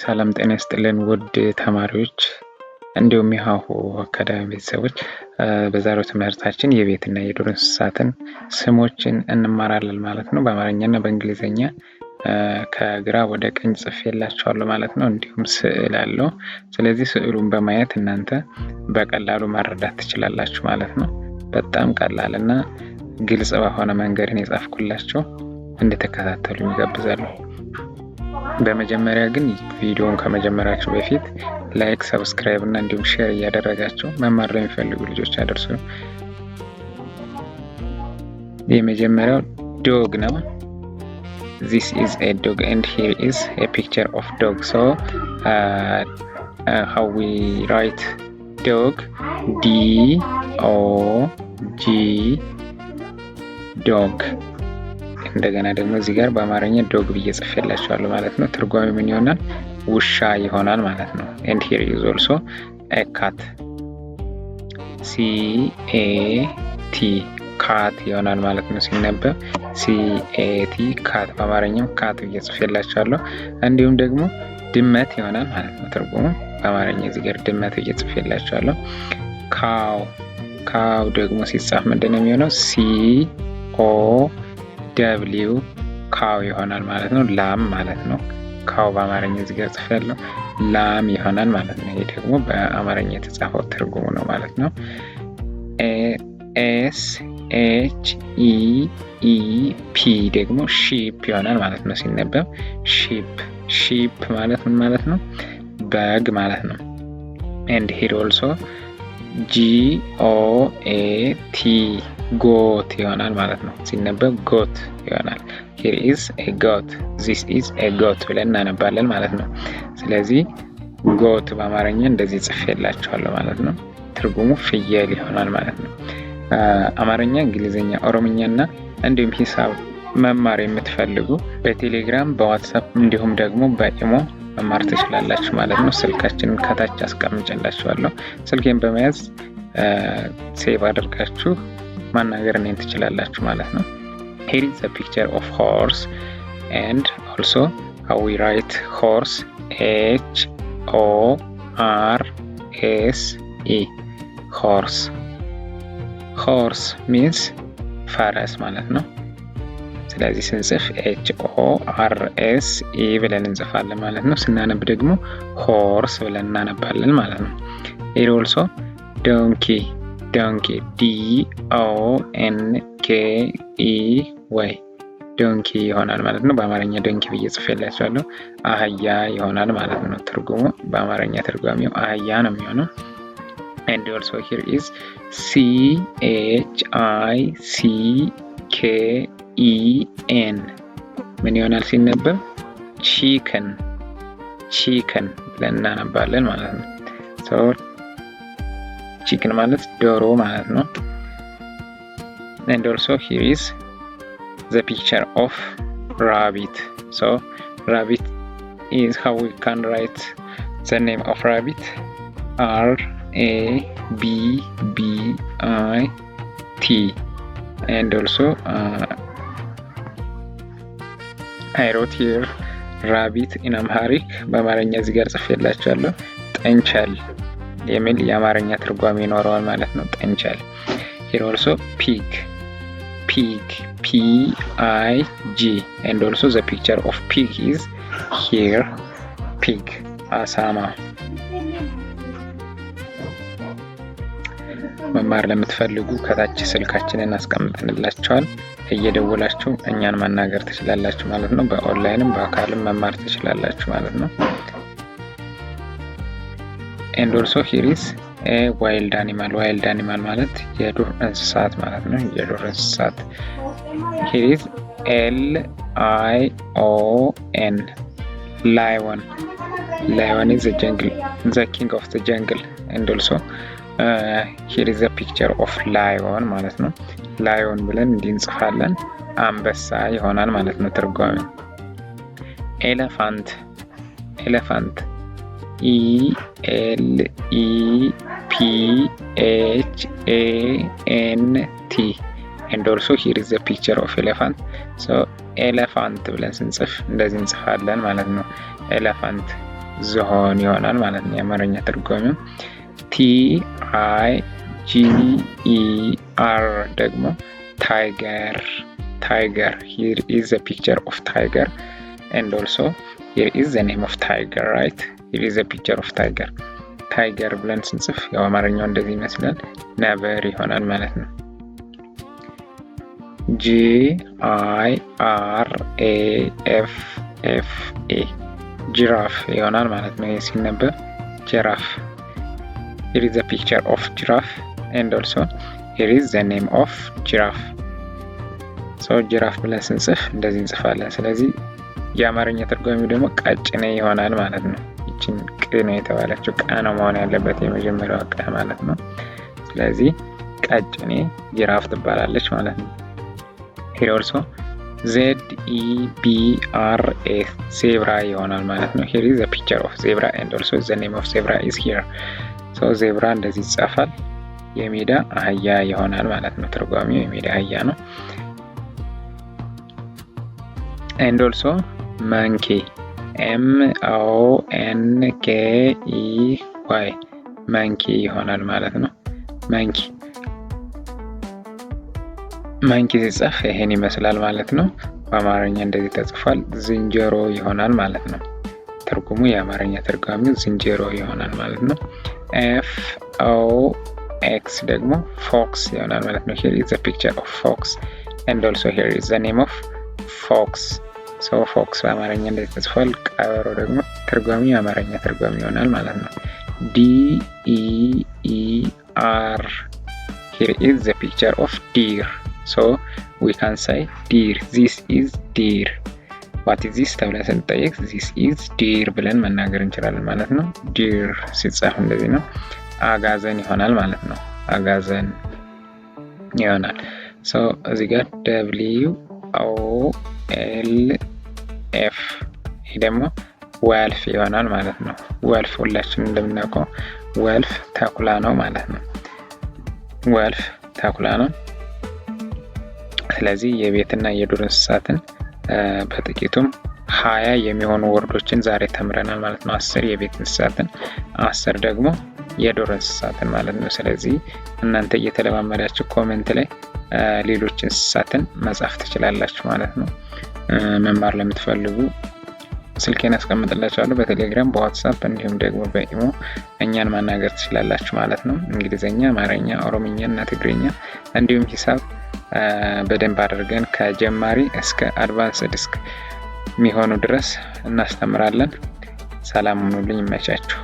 ሰላም ጤና ይስጥልን ውድ ተማሪዎች እንዲሁም የሀሁ አካዳሚ ቤተሰቦች፣ በዛሬው ትምህርታችን የቤትና የዱር እንስሳትን ስሞችን እንማራለን ማለት ነው። በአማርኛና በእንግሊዝኛ ከግራ ወደ ቀኝ ጽፌላችኋለሁ ማለት ነው። እንዲሁም ስዕል አለው። ስለዚህ ስዕሉን በማየት እናንተ በቀላሉ መረዳት ትችላላችሁ ማለት ነው። በጣም ቀላልና ግልጽ በሆነ መንገድ ነው የጻፍኩላችሁ። እንድትከታተሉ ይጋብዛለሁ። በመጀመሪያ ግን ቪዲዮውን ከመጀመራችሁ በፊት ላይክ፣ ሰብስክራይብ እና እንዲሁም ሼር እያደረጋችሁ መማር ለሚፈልጉ ልጆች አድርሱ። የመጀመሪያው ዶግ ነው። This is a dog and here is a picture of dog. So how we write dog? D-O-G dog. እንደገና ደግሞ እዚህ ጋር በአማርኛ ዶግ ብዬ ጽፌላችኋለሁ ማለት ነው። ትርጓሜው ምን ይሆናል? ውሻ ይሆናል ማለት ነው። and here is also a cat. C-A-T ካት ይሆናል ማለት ነው ሲነበብ C-A-T ካት። በአማርኛም ካት ብዬ ጽፌላችኋለሁ። እንዲሁም ደግሞ ድመት ይሆናል ማለት ነው ትርጉሙ። በአማርኛ እዚህ ጋር ድመት ብዬ ጽፌላችኋለሁ። ካው ደግሞ ሲጻፍ ምንድን ነው የሚሆነው? C-O-W ካው ይሆናል ማለት ነው። ላም ማለት ነው። ካው በአማርኛ እዚህ ጋር ጽፌያለሁ። ላም ይሆናል ማለት ነው። ይሄ ደግሞ በአማርኛ የተጻፈው ትርጉሙ ነው ማለት ነው። S-H-E-E-P ደግሞ ሺፕ ይሆናል ማለት ነው ሲነበብ ሺፕ ማለት ምን ማለት ነው? በግ ማለት ነው። and here also G-O-A-T ጎት ይሆናል ማለት ነው ሲነበብ ጎት ይሆናል። here is a goat, this is a goat ብለን እናነባለን ማለት ነው። ስለዚህ ጎት በአማርኛ እንደዚህ ጽፌላችኋለሁ ማለት ነው። ትርጉሙ ፍየል ይሆናል ማለት ነው። አማርኛ፣ እንግሊዝኛ፣ ኦሮምኛና እንዲሁም ሂሳብ መማር የምትፈልጉ በቴሌግራም በዋትስአፕ እንዲሁም ደግሞ በኢሞ መማር ትችላላችሁ ማለት ነው። ስልካችንን ከታች አስቀምጬላችኋለሁ። ስልኬን በመያዝ ሴቭ አድርጋችሁ ማናገር እኔን ትችላላችሁ ማለት ነው። Here is a picture of horse and also how we write horse. H-O-R-S-E horse means ፈረስ ማለት ነው። ስለዚህ ስንጽፍ H-O-R-S-E ብለን እንጽፋለን ማለት ነው። ስናነብ ደግሞ ሆርስ ብለን እናነባለን ማለት ነው። Here also donkey D-O-N-K-E-Y ዶንኪ ይሆናል ማለት ነው። በአማርኛ ዶንኪ ብዬ ጽፌላችኋለሁ። አህያ ይሆናል ማለት ነው። ትርጉሙ በአማርኛ ትርጓሜው አህያ ነው የሚሆነው። and also here is C-H-I-C-K-E-N ምን ይሆናል ሲነበብ? ቺከን ብለን እናነባለን ማለት ነው። so ቺክን ማለት ዶሮ ማለት ነው። and also here is the picture of rabbit. So rabbit is how we can write the name of rabbit. R-A-B-B-I-T and also I wrote here rabbit in Amharic. በአማርኛ እዚህ ጋር ጽፌላችኋለሁ። ጠንቸል የሚል የአማርኛ ትርጓሜ ይኖረዋል ማለት ነው። ጠንቸል። here also pig P-I-G and also the picture of pig is here. pig አሳማ። መማር ለምትፈልጉ ከታች ስልካችንን አስቀምጠንላችኋል። እየደወላችሁ እኛን ማናገር ትችላላችሁ ማለት ነው። በኦንላይንም በአካልም መማር ትችላላችሁ ማለት ነው። and also here is a wild animal ማለት የዱር እንስሳት ማለት ነው። የዱር እንስሳት here is L-I-O-N lion is the king of the jungle and also here is a picture of lion ማለት ነው። lion ብለን እንጽፋለን። አንበሳ ይሆናል ማለት ነው ትርጓሜ። elephant E-L-E-P-H-A-N-T and also here is a picture of elephant. so elephant ብለን ስንጽፍ እንደዚህ እንጽፋለን ማለት ነው። elephant ዝሆን ይሆናል ማለት ነው። የአማርኛ ትርጓሜው TIGER ደግሞ ታይገር። Here is a picture of tiger and also here is the name of tiger, right? Here is a picture of tiger. ታይገር ብለን ስንጽፍ ያው አማርኛው እንደዚህ ይመስላል፣ ነብር ይሆናል ማለት ነው። GIRAFFA ጂራፍ ይሆናል ማለት ነው። ይህ ሲነበብ ጂራፍ። Here is a picture of giraffe and also here is the name of giraffe. ጂራፍ ብለን ስንጽፍ እንደዚህ እንጽፋለን። ስለዚህ የአማርኛ ትርጓሜው ደግሞ ቀጭኔ ይሆናል ማለት ነው። ይችን ቅ ነው የተባለችው፣ ቃ ነው መሆን ያለበት የመጀመሪያዋ ቃ ማለት ነው። ስለዚህ ቀጭኔ ጂራፍ ትባላለች ማለት ነው። here also ZEBRA ዜብራ ይሆናል ማለት ነው። here is a picture of zebra and also the name of zebra is here. ዜብራ እንደዚህ ይጻፋል፣ የሜዳ አህያ ይሆናል ማለት ነው። ትርጓሜው የሜዳ አህያ ነው። and also monkey MONKEY monkey ይሆናል ማለት ነው። ማንኪ ሲጻፍ ይሄን ይመስላል ማለት ነው። በአማርኛ እንደዚህ ተጽፏል። ዝንጀሮ ይሆናል ማለት ነው። ትርጉሙ የአማርኛ ትርጓሜው ዝንጀሮ ይሆናል ማለት ነው። FOX ደግሞ ፎክስ ይሆናል ማለት ነው። here is a picture of fox and also here is the name of fox. ፎክስ በአማርኛ እንደዚህ ተጽፏል። ቀበሮ ደግሞ ትርጓሜው የአማርኛ ትርጓሜ ይሆናል ማለት ነው። DEER here is the picture of deer. So we can say deer. This is deer. What is this ተብለን ስንጠይቅ this is deer ብለን መናገር እንችላለን ማለት ነው። deer ሲጻፍ እንደዚህ ነው። አጋዘን ይሆናል ማለት ነው። አጋዘን ይሆናል። እዚህ ጋር WOLF ይሄ ደግሞ ወልፍ ይሆናል ማለት ነው። ወልፍ ሁላችንም እንደምናውቀው ወልፍ ተኩላ ነው ማለት ነው። ወልፍ ተኩላ ነው። ስለዚህ የቤትና የዱር እንስሳትን በጥቂቱም 20 የሚሆኑ ወርዶችን ዛሬ ተምረናል ማለት ነው። 10 የቤት እንስሳትን፣ 10 ደግሞ የዱር እንስሳትን ማለት ነው። ስለዚህ እናንተ እየተለማመዳችሁ ኮሜንት ላይ ሌሎች እንስሳትን መጻፍ ትችላላችሁ ማለት ነው። መማር ለምትፈልጉ ስልኬን አስቀምጥላችኋለሁ። በቴሌግራም፣ በዋትስአፕ እንዲሁም ደግሞ በኢሞ እኛን ማናገር ትችላላችሁ ማለት ነው። እንግሊዘኛ፣ አማርኛ፣ ኦሮምኛ እና ትግርኛ እንዲሁም ሂሳብ በደንብ አድርገን ከጀማሪ እስከ አድቫንስድ እስከ ሚሆኑ ድረስ እናስተምራለን። ሰላም ሁኑልኝ፣ ይመቻችሁ።